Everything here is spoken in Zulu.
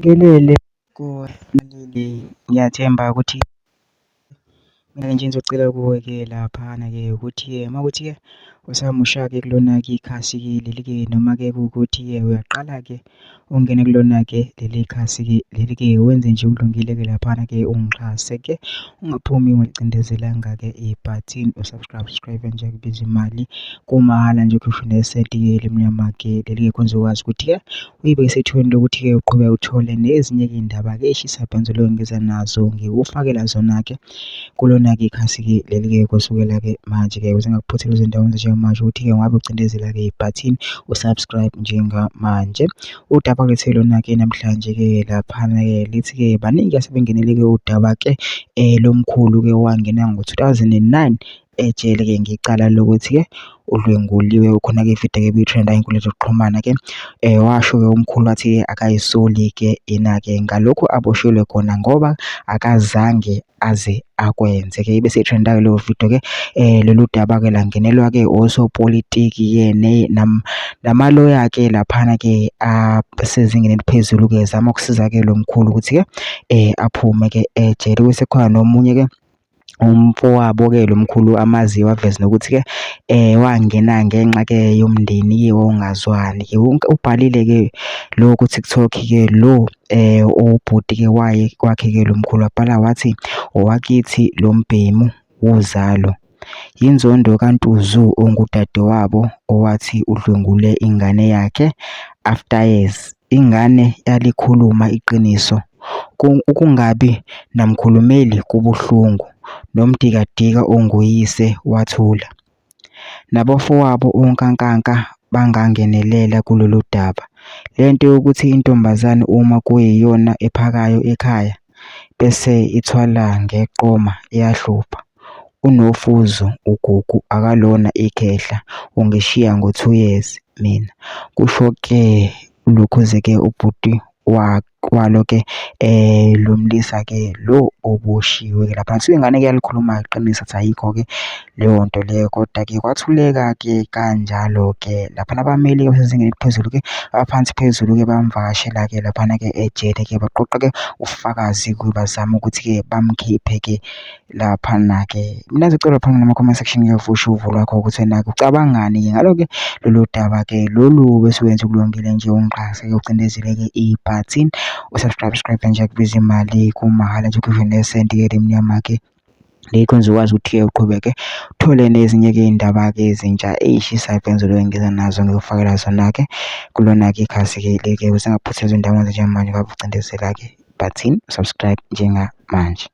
Kelele kulaleli, ngiyathemba ukuthi mina nje ngizocela kuwe-ke laphana-ke ukuthi-ke uma kuthi-ke usamusha-ke kulona-ke ikhasi-ke leli-ke noma-ke kuwukuthi-ke uyaqala-ke ungene kulona-ke leli khasi-ke leli-ke wenze nje ulungile-ke laphana-ke ungixhase-ke ungaphumi ungicindezelanga-ke ibhathini usubscribe nje kubiza imali kumahhala nje ukhishwe nesenti-ke elimnyama-ke leli-ke kwenza ukwazi ukuthi-ke uyibeke sethweni lokuthi-ke uqhubeke uthole nezinye-ke iy'ndaba-ke eshisa bhenzulo ngiza nazo ngikufakela zona-ke kulona-ke ikhasi-ke leli-ke kusukela-ke manje-ke ukuze ngakuphuthela ezindaweni njengamanje ukuthi-ke ngabe ucindezela-ke ibhathini usubscribe njengamanje. Udaba lethe lona-ke namhlanje-ke laphana-ke lithi-ke baningi asebengenele-ke udaba-ke lomkhulu-ke wangena ngo-2009 ejele-ke ngecala lokuthi-ke udlwenguliwe. Khona-ke ividiyo-ke ebi-trend-a ey'nkundleni zokuxhumana-ke washo-ke umkhulu wathi-ke akayisoli-ke yena-ke ngalokhu aboshelwe khona ngoba akazange aze akwenze-ke bese i-trend-a-ke leyo video-ke lolu daba-ke langenelwa-ke osopolitiki-ke namaloya-ke laphana-ke asezingeni eliphezulu-ke zama ukusiza-ke lo mkhulu ukuthi-ke aphume-ke ejele. Bese khona nomunye-ke umfowabo-ke lo mkhulu amaziyo waveza nokuthi-ke wangena ngenxa-ke yomndeni-ke wawungazwani-ke. Ubhalile-ke lo ku-TikTok-ke lo ubhuti-ke kwakhe-ke lo mkhulu wabhala wathi, owakithi lo mbhemu wozalo yinzondo kaNtuzu ongudadewabo owathi udlwengule ingane yakhe after years. Ingane yalikhuluma iqiniso, ukungabi namkhulumeli kubuhlungu, nomdikadika onguyise wathula. Nabafowabo onkankanka bangangenelela kulolu daba. Lento yokuthi intombazane uma kuyiyona ephakayo ekhaya bese ithwala ngeqoma iyahlupha. Unofuzo ugugu akalona ikhehla, ungishiya ngo-2 years mina. Kusho-ke lokhuze-ke ubhuti kwalo-ke lo mlisa-ke lo oboshiwe-ke lapha. Suke ingane-ke yalikhuluma iqiniso athi ayikho-ke leyo nto leyo, kodwa-ke kwathuleka-ke kanjalo-ke laphana abameli-ke basezingeni eliphezulu-ke abaphansi phezulu-ke bamvakashela-ke laphana-ke ejele-ke baqoqa-ke ubufakazi bazama ukuthi-ke bamkhiphe-ke laphana-ke. Mina ngicela phana nama-comment section-ke uvushe uvo lwakho ukuthi wena-ke ucabangani-ke ngalo-ke lolu daba-ke lolu bese wenza ukulungile nje ungixhase-ke ucindezele-ke ibhathini usubscribe nje kubiza imali kumahhala nje ukhishwe nesenti-ke elimnyama-ke kwenza ukwazi ukuthi-ke uqhubeke uthole nezinye-ke iy'ndaba-ke ezintsha ey'shisayo bhenzulo ngiza nazo ngikufakela zona-ke kulona-ke ikhasi-ke leli-ke ukuze ngakuphuthela izindawo njengamanje ngabe ucindezela-ke ibhathini subscribe njengamanje.